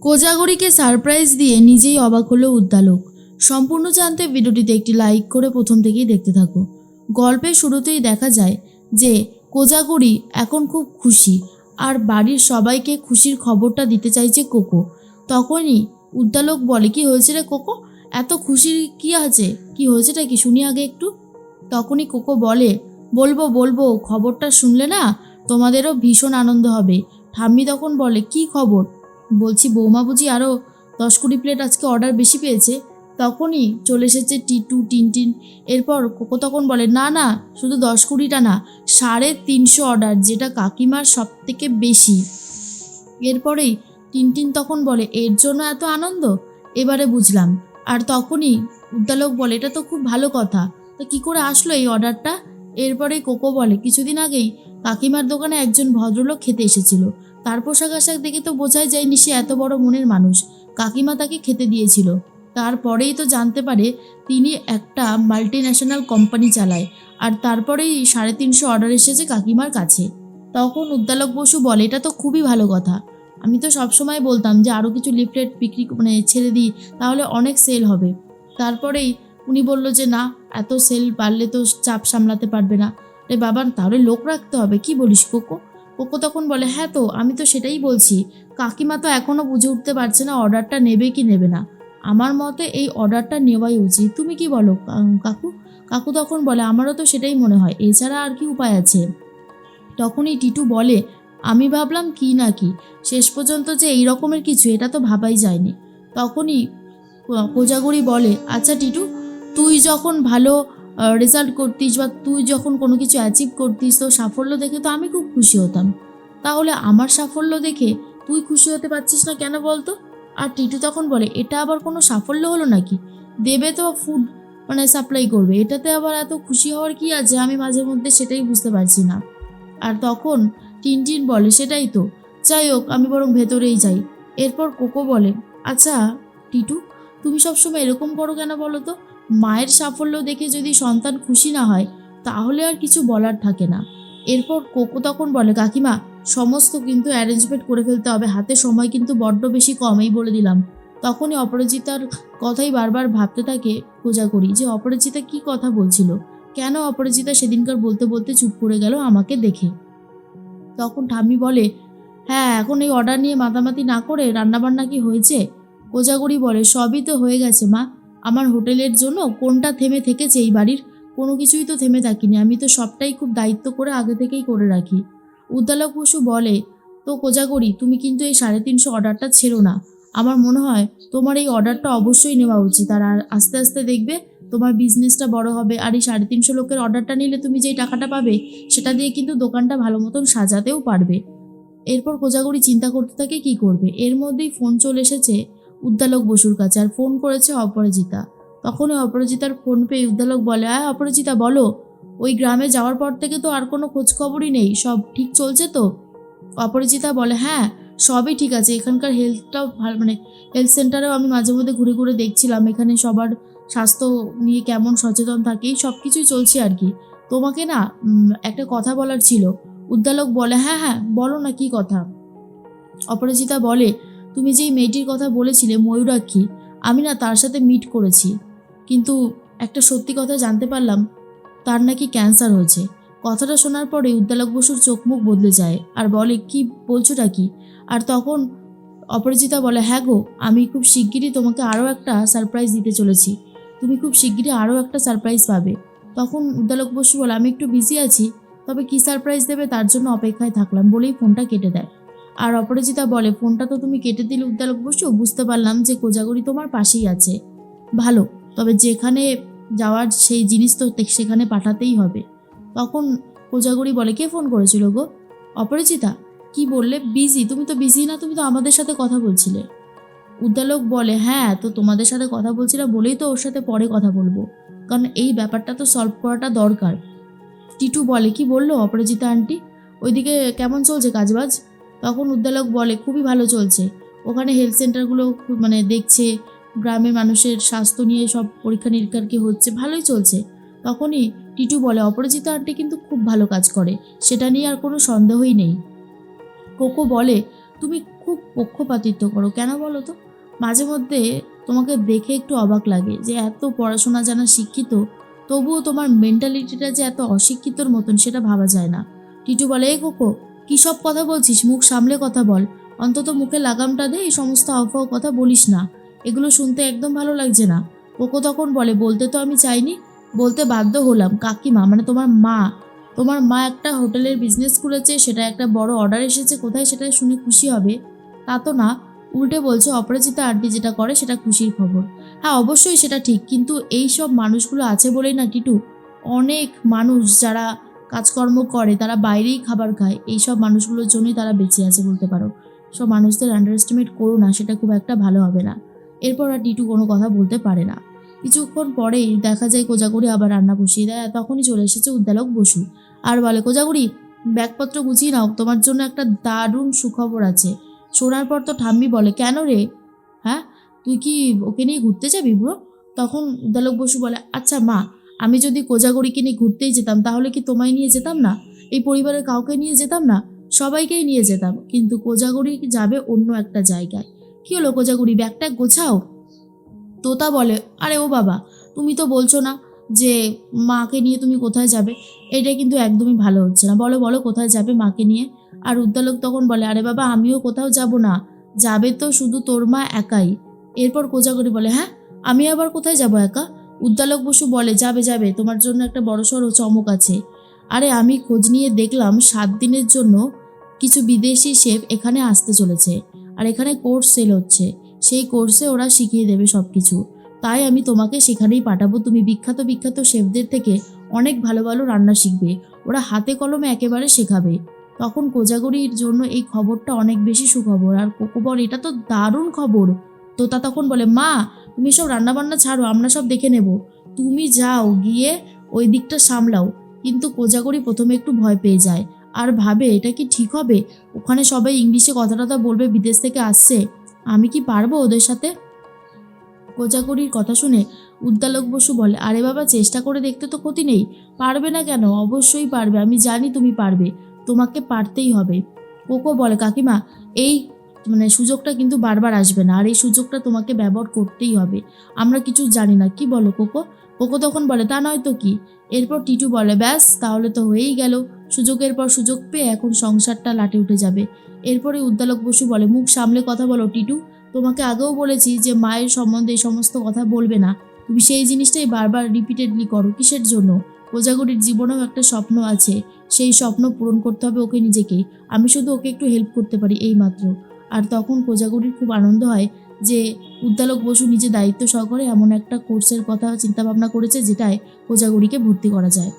কোজাগরীকে surprise দিয়ে নিজেই অবাক হলো উদ্দালক। সম্পূর্ণ জানতে ভিডিওটিতে একটি লাইক করে প্রথম থেকেই দেখতে থাকো। গল্পের শুরুতেই দেখা যায় যে কোজাগরী এখন খুব খুশি আর বাড়ির সবাইকে খুশির খবরটা দিতে চাইছে কোকো। তখনই উদ্দালক বলে, কি হয়েছে রে কোকো, এত খুশির কি আছে, কি হয়েছেটা কি শুনি আগে একটু। তখনই কোকো বলে, বলবো বলবো, খবরটা শুনলে না তোমাদেরও ভীষণ আনন্দ হবে। ঠাম্মি তখন বলে, কি খবর? বলছি বৌমা বুঝি আরও 10-20 প্লেট আজকে অর্ডার বেশি পেয়েছে। তখনই চলে এসেছে টিটু, টিনটিন। এরপর কোকো তখন বলে, না না, শুধু 10-20টা না, 350 অর্ডার, যেটা কাকিমার সব থেকে বেশি। এরপরেই টিনটিন তখন বলে, এর জন্য এত আনন্দ, এবারে বুঝলাম। আর তখনই উদ্দালক বলে, এটা তো খুব ভালো কথা, তো কী করে আসলো এই অর্ডারটা? এরপরেই কোকো বলে, কিছুদিন আগেই কাকিমার দোকানে একজন ভদ্রলোক খেতে এসেছিল। তার পোশাক আশাক দেখে তো বোঝাই যায়নি সে এত বড় মনের মানুষ। কাকিমা তাকে খেতে দিয়েছিল। তারপরেই তো জানতে পারে তিনি একটা মাল্টি ন্যাশনাল কোম্পানি চালায়। আর তারপরেই 350 অর্ডার এসেছে কাকিমার কাছে। তখন উদ্দালক বসু বলে, এটা তো খুবই ভালো কথা। আমি তো সবসময় বলতাম যে আরও কিছু লিফলেট বিক্রি ছেড়ে দিই, তাহলে অনেক সেল হবে। তারপরেই উনি বলল যে না, এত সেল বাড়লে তো চাপ সামলাতে পারবে না রে বাবা, তাহলে লোক রাখতে হবে। কি বলিস কোকো? কোকো তখন বলে, হ্যাঁ তো আমি তো সেটাই বলছি। কাকিমা তো এখনও বুঝে উঠতে পারছে না অর্ডারটা নেবে কি নেবে না। আমার মতে এই অর্ডারটা নেওয়াই উচিত। তুমি কি বলো কাকু? কাকু তখন বলে, আমারও তো সেটাই মনে হয়, এছাড়া আর কি উপায় আছে? তখনই টিটু বলে, আমি ভাবলাম কি না কি, শেষ পর্যন্ত যে এই রকমের কিছু, এটা তো ভাবাই যায়নি। তখনই কোজাগরী বলে, আচ্ছা টিটু, তুই যখন ভালো রেজাল্ট করতিস বা তুই যখন কোনো কিছু অ্যাচিভ করতিস, তো সাফল্য দেখে তো আমি খুব খুশি হতাম। তাহলে আমার সাফল্য দেখে তুই খুশি হতে পারছিস না কেন বলতো? আর টিটু তখন বলে, এটা আবার কোনো সাফল্য হলো নাকি? দেবে তো ফুড সাপ্লাই করবে, এটাতে আবার এত খুশি হওয়ার কি আছে? আমি মাঝে মধ্যে সেটাই বুঝতে পারছি না। আর তখন টিনটিন বলে, সেটাই তো, যাই হোক আমি বরং ভেতরেই যাই। এরপর কোকো বলে, আচ্ছা টিটু, তুমি সবসময় এরকম করো কেন বলো তো? মায়ের সাফল্য দেখে যদি সন্তান খুশি না হয়, তাহলে আর কিছু বলার থাকে না। এরপর কোকো তখন বলে, কাকিমা, সমস্ত কিন্তু অ্যারেঞ্জমেন্ট করে ফেলতে হবে, হাতে সময় কিন্তু বড্ড বেশি কম, এই বলে দিলাম। তখনই অপরাজিতার কথাই বারবার ভাবতে থাকে কোজাগরী, যে অপরাজিতা কি কথা বলছিল, কেন অপরাজিতা সেদিনকার বলতে বলতে চুপ করে গেল আমাকে দেখে। তখন ঠাম্মি বলে, হ্যাঁ, এখন এই অর্ডার নিয়ে মাতামাতি না করে রান্নাবান্না কি হয়েছে? কোজাগরী বলে, সবই তো হয়ে গেছে মা। আমার হোটেলের জন্য কোনটা থেমে থেকেছে এই বাড়ির? কোনো কিছুই তো থেমে থাকিনি, আমি তো সবটাই খুব দায়িত্ব করে আগে থেকেই করে রাখি। উদ্দালক বসু বলে, তো কোজাগরী, তুমি কিন্তু এই 350 অর্ডারটা ছেড়ো না। আমার মনে হয় তোমার এই অর্ডারটা অবশ্যই নেওয়া উচিত। আর আস্তে আস্তে দেখবে তোমার বিজনেসটা বড় হবে। আর এই 350 লোকের অর্ডারটা নিলে তুমি যেই টাকাটা পাবে, সেটা দিয়ে কিন্তু দোকানটা ভালো মতন সাজাতেও পারবে। এরপর কোজাগরী চিন্তা করতে থাকে কি করবে। এর মধ্যেই ফোন চলে এসেছে উদ্দালক বসুর কাছে, আর ফোন করেছে অপরাজিতা। তখনই অপরাজিতার ফোন পেয়ে উদ্দালক বলে, অপরাজিতা বলো, ওই গ্রামে যাওয়ার পর থেকে তো আর কোনো খোঁজ খবরই নেই, সব ঠিক চলছে তো? অপরাজিতা বলে, হ্যাঁ সবই ঠিক আছে, এখানকার হেলথটাও ভালো, হেলথ সেন্টারেও আমি মাঝে মধ্যে ঘুরে ঘুরে দেখছিলাম, এখানে সবার স্বাস্থ্য নিয়ে কেমন সচেতন থাকে, এই সব কিছুই চলছে আর কি। তোমাকে না একটা কথা বলার ছিল। উদ্দালক বলে, হ্যাঁ হ্যাঁ বলো না, কি কথা? অপরাজিতা বলে, তুমি যেই মেয়েটির কথা বলেছিলে ময়ূরাক্ষী, আমি না তার সাথে মিট করেছি, কিন্তু একটা সত্যি কথা জানতে পারলাম, তার নাকি ক্যান্সার হয়েছে। কথাটা শোনার পরে উদ্দালক বসুর চোখ মুখ বদলে যায় আর বলে, কি বলছোটা কি? আর তখন অপরাজিতা বলে, হ্যাঁ গো, আমি খুব শিগগিরই তোমাকে আরও একটা সারপ্রাইজ দিতে চলেছি, তুমি খুব শিগগিরই আরও একটা সারপ্রাইজ পাবে। তখন উদ্দালক বসু বলে, আমি একটু বিজি আছি, তবে কী সারপ্রাইজ দেবে তার জন্য অপেক্ষায় থাকলাম, বলেই ফোনটা কেটে দেয়। আর অপরাজিতা বলে, ফোনটা তো তুমি কেটে দিলে উদ্দালক বসু, বুঝতে পারলাম যে কোজাগরী তোমার পাশেই আছে, ভালো, তবে যেখানে যাওয়ার সেই জিনিস তো সেখানে পাঠাতেই হবে। তখন কোজাগরী বলে, কে ফোন করেছিল গো? অপরাজিতা, কি বললে বিজি? তুমি তো বিজি না, তুমি তো আমাদের সাথে কথা বলছিলে। উদ্দালক বলে, হ্যাঁ তো তোমাদের সাথে কথা বলছিলাম বলেই তো ওর সাথে পরে কথা বলবো, কারণ এই ব্যাপারটা তো সলভ করাটা দরকার। টিটু বলে, কি বললো অপরাজিতা আন্টি? ওইদিকে কেমন চলছে কাজবাজ? তখন উদ্দালক বলে, খুবই ভালো চলছে। ওখানে হেলথ সেন্টারগুলো দেখছে, গ্রামের মানুষের স্বাস্থ্য নিয়ে সব পরীক্ষা নিরীক্ষার কি হচ্ছে, ভালোই চলছে। তখনই টিটু বলে, অপরাজিতা আন্টি কিন্তু খুব ভালো কাজ করে, সেটা নিয়ে আর কোনো সন্দেহই নেই। কোকো বলে, তুমি খুব পক্ষপাতিত্ব করো, কেন বলো তো? মাঝে মধ্যে তোমাকে দেখে একটু অবাক লাগে যে এত পড়াশোনা জানা, শিক্ষিত, তবুও তোমার মেন্টালিটিটা যে এত অশিক্ষিতর মতন সেটা ভাবা যায় না। টিটু বলে, এই কোকো, কী সব কথা বলছিস? মুখ সামলে কথা বল, অন্তত মুখে লাগামটা দে, এই সমস্ত আফাও কথা বলিস না, এগুলো শুনতে একদম ভালো লাগছে না। কোকো তখন বলে, বলতে তো আমি চাইনি, বলতে বাধ্য হলাম। কাকিমা মানে তোমার মা একটা হোটেলের বিজনেস খুলেছে, সেটা একটা বড় অর্ডার এসেছে, কোথায় সেটা শুনে খুশি হবে তা তো না, উল্টে বলছে অপরাজিতা আন্টি যেটা করে সেটা খুশির খবর। হ্যাঁ অবশ্যই সেটা ঠিক, কিন্তু এই সব মানুষগুলো আছে বলেই না টিটু, অনেক মানুষ যারা কাজকর্ম করে তারা বাইরেই খাবার খায়, এই সব মানুষগুলোর জন্যই তারা বেঁচে আছে বলতে পারো। সব মানুষদের আন্ডার এস্টিমেট করো না, সেটা খুব একটা ভালো হবে না। এরপর আর টিটু কোনো কথা বলতে পারে না। কিছুক্ষণ পরেই দেখা যায় কোজাগরি আবার রান্না বসিয়ে দেয়, আর তখনই চলে এসেছে উদ্দালক বসু, আর বলে, কোজাগরি ব্যাগপত্র গুছিয়ে নাও, তোমার জন্য একটা দারুণ সুখবর আছে। শোনার পর তো ঠাম্মি বলে, কেন রে? হ্যাঁ, তুই কি ওকে নিয়ে ঘুরতে যাবি ব্রো? তখন উদ্দালক বসু বলে, আচ্ছা মা, আমি যদি কোজাগরিকে নিয়ে ঘুরতেই যেতাম তাহলে কি তোমায় নিয়ে যেতাম না? এই পরিবারের কাউকে নিয়ে যেতাম না? সবাইকেই নিয়ে যেতাম, কিন্তু কোজাগরি যাবে অন্য একটা জায়গায়। কি হলো কোজাগরি, ব্যাগটা গোছাও। তোতা বলে, আরে ও বাবা, তুমি তো বলছো না যে মাকে নিয়ে তুমি কোথায় যাবে, এটা কিন্তু একদমই ভালো হচ্ছে না, বলো বলো কোথায় যাবে মাকে নিয়ে? আর উদ্দালক তখন বলে, আরে বাবা আমিও কোথাও যাব না, যাবে তো শুধু তোর মা একাই। এরপর কোজাগরি বলে, হ্যাঁ আমি আবার কোথায় যাব একা? উদ্দালক বসু বলে, যাবে যাবে, তোমার জন্য একটা বড়সড় চমক আছে। আরে আমি খোঁজ নিয়ে দেখলাম 7 দিনের জন্য কিছু বিদেশি শেফ এখানে আসতে চলেছে, আর এখানে কোর্স সেল হচ্ছে, সেই কোর্সে ওরা শিখিয়ে দেবে সব কিছু। তাই আমি তোমাকে সেখানেই পাঠাবো, তুমি বিখ্যাত বিখ্যাত শেফদের থেকে অনেক ভালো ভালো রান্না শিখবে, ওরা হাতে কলমে একেবারে শেখাবে। তখন কোজাগরির জন্য এই খবরটা অনেক বেশি সুখবর, আর কোকো বলে, এটা তো দারুণ খবর। তোতা তখন বলে, মা তুমি সব রান্নাবান্না ছাড়ো, আমরা সব দেখে নেব, তুমি যাও গিয়ে ওই দিকটা সামলাও। কিন্তু কোজাগরি প্রথমে একটু ভয় পেয়ে যায়, আর ভাবে এটা কি ঠিক হবে, ওখানে সবাই ইংলিশে কথা টথা বলবে, বিদেশ থেকে আসছে, আমি কি পারবো ওদের সাথে? কোজাগরির কথা শুনে উদ্দালক বসু বলে, আরে বাবা চেষ্টা করে দেখতে তো ক্ষতি নেই, পারবে না কেন? অবশ্যই পারবে, আমি জানি তুমি পারবে, তোমাকে পারতেই হবে। কোকো বলে, কাকিমা এই সুযোগটা কিন্তু বারবার আসবে না, আর এই সুযোগটা তোমাকে ব্যবহার করতেই হবে, আমরা কিছু জানি না, কি বলো কোকো? কোকো তখন বলে, তা নয় তো কি। এরপর টিটু বলে, ব্যাস তাহলে তো হয়েই গেল, সুযোগের পর সুযোগ পেয়ে এখন সংসারটা লাটে উঠে যাবে। এরপরে উদ্দালক বসু বলে, মুখ সামলে কথা বলো টিটু, তোমাকে আগেও বলেছি যে মায়ের সম্বন্ধে এই সমস্ত কথা বলবে না, তুমি সেই জিনিসটাই বারবার রিপিটেডলি করো, কিসের জন্য? কোজাগরির জীবনেও একটা স্বপ্ন আছে, সেই স্বপ্ন পূরণ করতে হবে ওকে নিজেকে, আমি শুধু ওকে একটু হেল্প করতে পারি এই মাত্র। আর তখন কোজাগরির খুব আনন্দ হয় যে উদ্দালক বসু নিজে দায়িত্ব সহকারে এমন একটা কোর্সের কথা চিন্তাভাবনা করেছে যেটায় কোজাগরিকে ভর্তি করা যায়।